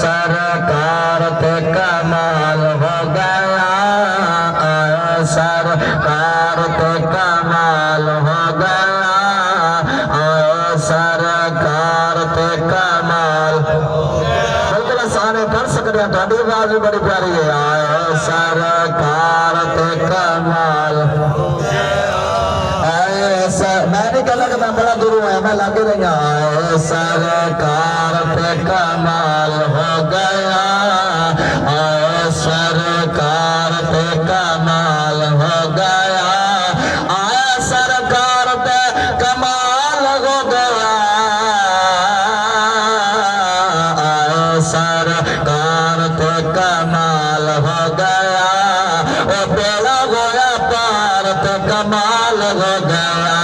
सरकार पे कमाल हो गया, आया सरकार पे कमाल हो गया, आया सरकार पे कमाल। बिल्कुल सारे कर सकते हैं, थोड़ी आवाज भी बड़ी प्यारी है। आया सरकार पे कमाल। मैं नहीं कहना कि मैं बड़ा गुरु है, मैं लागे रहा। सरकार पे कमाल हो गया, सरकार पे कमाल हो गया, आया सरकार पे कमाल हो गया, सरकार पे कमाल हो गया, ओ बेड़ा गोया पार पे कमाल हो गया,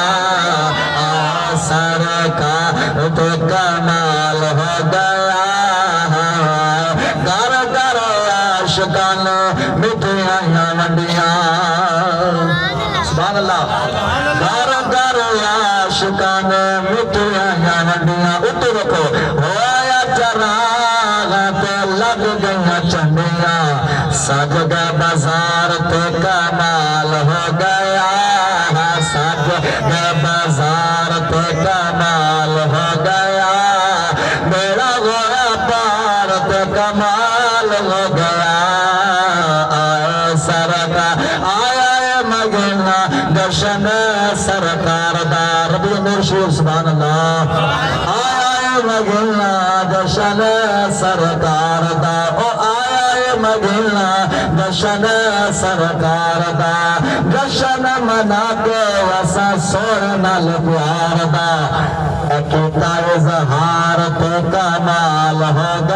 सरकार पे कमाल हो गया। घर घर आशिकान मिठाइयां मंडियां, सुभान अल्लाह। घर घर आशिकान मिठाइयां मंडियां, उठ रखो होया चराग पे लग गई चंडियां, सज गया बाजार पे कमाल हो गया, सज गया बाजार पे कमाल हो गया, मेरा गोया पार पे कमाल हो गया, आया सरकार आया मगना दर्शन सरकार दा। रबी मुर्शिद सुभान अल्लाह। आया मगना दर्शन सरकार दा, ओ आया मगना दर्शन सरकार दा, दर्शन मना के वसा सोर नाल प्यार दा, इज़हार पे कमाल हो गया।